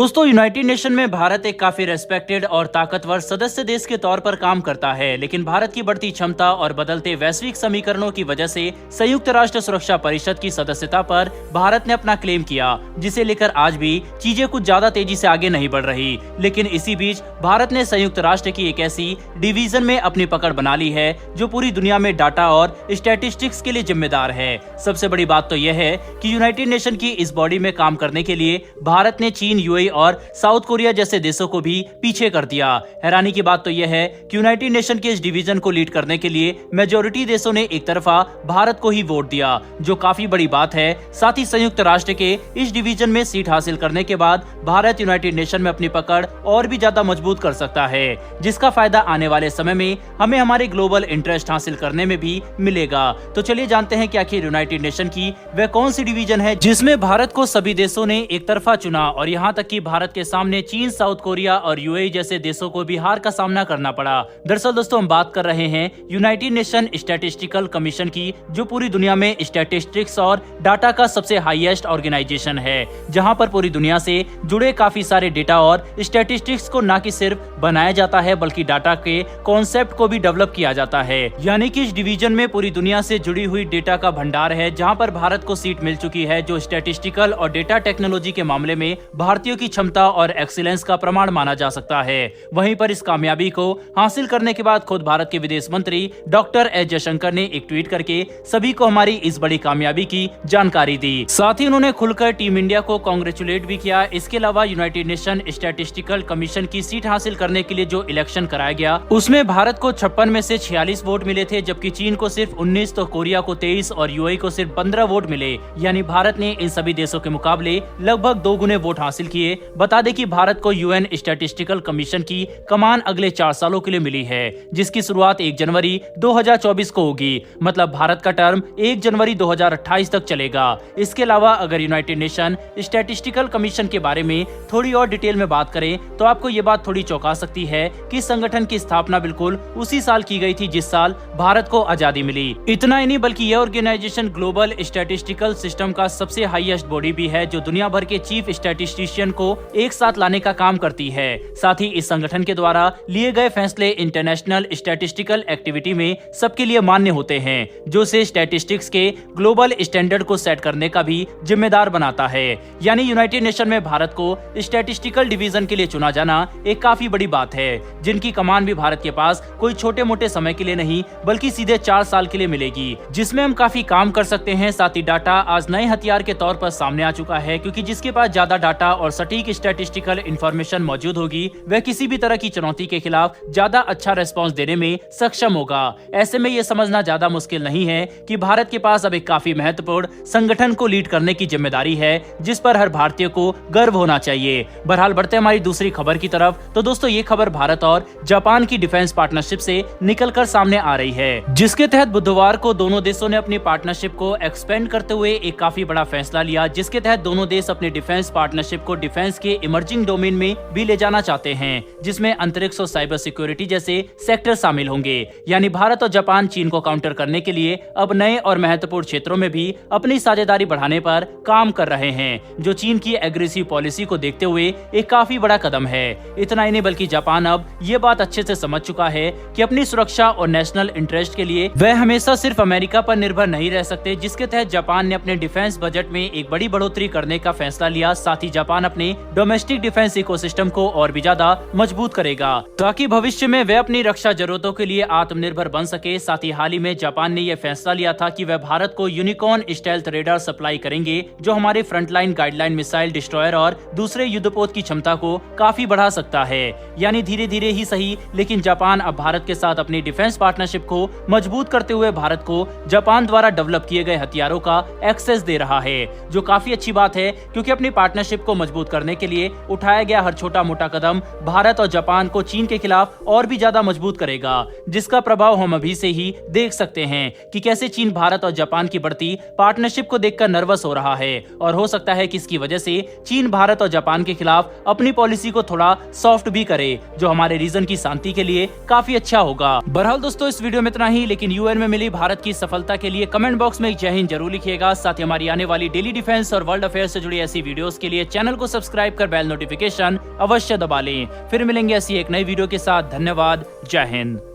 दोस्तों, United nation में भारत एक काफी रेस्पेक्टेड और ताकतवर सदस्य देश के तौर पर काम करता है, लेकिन भारत की बढ़ती क्षमता और बदलते वैश्विक समीकरणों की वजह से संयुक्त राष्ट्र सुरक्षा परिषद की सदस्यता पर भारत ने अपना क्लेम किया, जिसे लेकर आज भी चीजें कुछ ज्यादा तेजी से आगे नहीं बढ़ रही। लेकिन इसी बीच भारत ने संयुक्त राष्ट्र की एक ऐसी डिवीजन में अपनी पकड़ बना ली है जो पूरी दुनिया में डाटा और स्टैटिस्टिक्स के लिए जिम्मेदार है। सबसे बड़ी बात तो यह है कि यूनाइटेड नेशन की इस बॉडी में काम करने के लिए भारत ने चीन, यूएई और साउथ कोरिया जैसे देशों को भी पीछे कर दिया। हैरानी की बात तो यह है कि यूनाइटेड नेशन के इस डिवीजन को लीड करने के लिए मेजॉरिटी देशों ने एक तरफा भारत को ही वोट दिया, जो काफी बड़ी बात है। साथ ही संयुक्त राष्ट्र के इस डिवीजन में सीट हासिल करने के बाद भारत यूनाइटेड नेशन में अपनी पकड़ और भी ज्यादा मजबूत कर सकता है, जिसका फायदा आने वाले समय में हमें हमारे ग्लोबल इंटरेस्ट हासिल करने में भी मिलेगा। तो चलिए जानते हैं कि आखिर यूनाइटेड नेशन की वह कौन सी डिवीजन है जिसमें भारत को सभी देशों ने एक तरफा चुना और यहाँ तक कि भारत के सामने चीन, साउथ कोरिया और यूएई जैसे देशों को भी हार का सामना करना पड़ा। दरअसल दोस्तों, हम बात कर रहे हैं यूनाइटेड नेशन स्टैटिस्टिकल कमीशन की, जो पूरी दुनिया में स्टैटिस्टिक्स और डाटा का सबसे हाईएस्ट ऑर्गेनाइजेशन है, जहां पर पूरी दुनिया से जुड़े काफी सारे डेटा और स्टैटिस्टिक्स को न कि सिर्फ बनाया जाता है बल्कि डाटा के कॉन्सेप्ट को भी डेवलप किया जाता है। यानी कि इस डिवीजन में पूरी दुनिया से जुड़ी हुई डेटा का भंडार है, जहां पर भारत को सीट मिल चुकी है, जो स्टैटिस्टिकल और डेटा टेक्नोलॉजी के मामले में भारतीयों की क्षमता और एक्सीलेंस का प्रमाण माना जा सकता है। वहीं पर इस कामयाबी को हासिल करने के बाद खुद भारत के विदेश मंत्री डॉक्टर एस जयशंकर ने एक ट्वीट करके सभी को हमारी इस बड़ी कामयाबी की जानकारी दी। साथ ही उन्होंने खुलकर टीम इंडिया को कांग्रेचुलेट भी किया। इसके अलावा यूनाइटेड नेशन स्टैटिस्टिकल कमीशन की सीट हासिल करने के लिए जो इलेक्शन कराया गया, उसमें भारत को 56 में से 46 वोट मिले थे, जबकि चीन को सिर्फ 19, तो कोरिया को 23 और यूएई को सिर्फ 15 वोट मिले। यानी भारत ने इन सभी देशों के मुकाबले लगभग 2 गुने वोट हासिल किए। बता दें कि भारत को यूएन स्टैटिस्टिकल कमीशन की कमान अगले 4 सालों के लिए मिली है, जिसकी शुरुआत 1 जनवरी 2024 को होगी। मतलब भारत का टर्म 1 जनवरी 2028 तक चलेगा। इसके अलावा अगर यूनाइटेड नेशन स्टैटिस्टिकल कमीशन के बारे में थोड़ी और डिटेल में बात करें तो आपको ये बात थोड़ी चौंका सकती है कि संगठन की स्थापना बिल्कुल उसी साल की गई थी जिस साल भारत को आजादी मिली। इतना ही नहीं बल्कि यह ऑर्गेनाइजेशन ग्लोबल स्टैटिस्टिकल सिस्टम का सबसे हाईएस्ट बॉडी भी है, जो दुनिया भर के चीफ स्टैटिस्टिशियन को एक साथ लाने का काम करती है। साथ ही इस संगठन के द्वारा लिए गए फैसले इंटरनेशनल स्टैटिस्टिकल एक्टिविटी में सबके लिए मान्य होते हैं, जो से स्टैटिस्टिक्स के ग्लोबल स्टैंडर्ड को सेट करने का भी जिम्मेदार बनाता है। यानी यूनाइटेड नेशन में भारत को स्टैटिस्टिकल डिवीजन के लिए चुना जाना एक काफी बड़ी बात है, जिनकी कमान भी भारत के पास कोई छोटे मोटे समय के लिए नहीं बल्कि सीधे 4 साल के लिए मिलेगी, जिसमें हम काफी काम कर सकते हैं। साथ ही डाटा आज नए हथियार के तौर पर सामने आ चुका है, क्योंकि जिसके पास ज्यादा डाटा और सटीक स्टैटिस्टिकल इंफॉर्मेशन मौजूद होगी, वह किसी भी तरह की चुनौती के खिलाफ ज्यादा अच्छा रेस्पॉन्स देने में सक्षम होगा। ऐसे में ये समझना ज्यादा मुश्किल नहीं है कि भारत के पास अब एक काफी महत्वपूर्ण संगठन को लीड करने की जिम्मेदारी है, जिस पर हर भारतीय को गर्व होना चाहिए। बहरहाल बढ़ते हमारी दूसरी खबर की तरफ, तो दोस्तों ये खबर भारत और जापान की डिफेंस पार्टनरशिप से निकलकर सामने आ रही है, जिसके तहत बुधवार को दोनों देशों ने अपनी पार्टनरशिप को एक्सपेंड करते हुए एक काफी बड़ा फैसला लिया, जिसके तहत दोनों देश अपने डिफेंस पार्टनरशिप को डिफेंस के इमर्जिंग डोमेन में भी ले जाना चाहते हैं, जिसमें अंतरिक्ष और साइबर सिक्योरिटी जैसे सेक्टर शामिल होंगे। यानी भारत और जापान चीन को काउंटर करने के लिए अब नए और महत्वपूर्ण क्षेत्रों में भी अपनी साझेदारी बढ़ाने पर काम कर रहे हैं, जो चीन की एग्रेसिव पॉलिसी को देखते हुए एक काफी बड़ा कदम है। इतना ही नहीं बल्कि जापान अब ये बात अच्छे से समझ चुका है कि अपनी सुरक्षा और नेशनल इंटरेस्ट के लिए वह हमेशा सिर्फ अमेरिका पर निर्भर नहीं रह सकते, जिसके तहत जापान ने अपने डिफेंस बजट में एक बड़ी बढ़ोतरी करने का फैसला लिया। साथ ही जापान अपने डोमेस्टिक डिफेंस इकोसिस्टम को और भी ज्यादा मजबूत करेगा, ताकि भविष्य में वह अपनी रक्षा जरूरतों के लिए आत्मनिर्भर बन सके। साथ ही हाल ही में जापान ने यह फैसला लिया था कि वह भारत को यूनिकॉर्न स्टेल्थ रेडार सप्लाई करेंगे, जो हमारे फ्रंटलाइन गाइडलाइन मिसाइल डिस्ट्रॉयर और दूसरे युद्धपोत की क्षमता को काफी बढ़ा सकता है। यानी धीरे धीरे ही सही, लेकिन जापान अब भारत के साथ अपनी डिफेंस पार्टनरशिप को मजबूत करते हुए भारत को जापान द्वारा डेवलप किए गए हथियारों का एक्सेस दे रहा है, जो काफी अच्छी बात है, क्योंकि अपनी पार्टनरशिप को मजबूत करने के लिए उठाया गया हर छोटा मोटा कदम भारत और जापान को चीन के खिलाफ और भी ज्यादा मजबूत करेगा, जिसका प्रभाव हम अभी से ही देख सकते हैं कि कैसे चीन भारत और जापान की बढ़ती पार्टनरशिप को देखकर नर्वस हो रहा है, और हो सकता है कि इसकी वजह से चीन भारत और जापान के खिलाफ अपनी पॉलिसी को थोड़ा सॉफ्ट भी करे, जो हमारे रीजन की शांति के लिए काफी अच्छा होगा। बहरहाल दोस्तों, इस वीडियो में इतना ही, लेकिन यूएन में मिली भारत की सफलता के लिए कमेंट बॉक्स में जय हिंद जरूर लिखिएगा। साथ ही हमारी आने वाली डेली डिफेंस और वर्ल्ड अफेयर से जुड़ी ऐसी वीडियोस के लिए चैनल को सब्सक्राइब सब्सक्राइब कर बेल नोटिफिकेशन अवश्य दबा लें। फिर मिलेंगे ऐसी एक नई वीडियो के साथ। धन्यवाद। जय हिंद।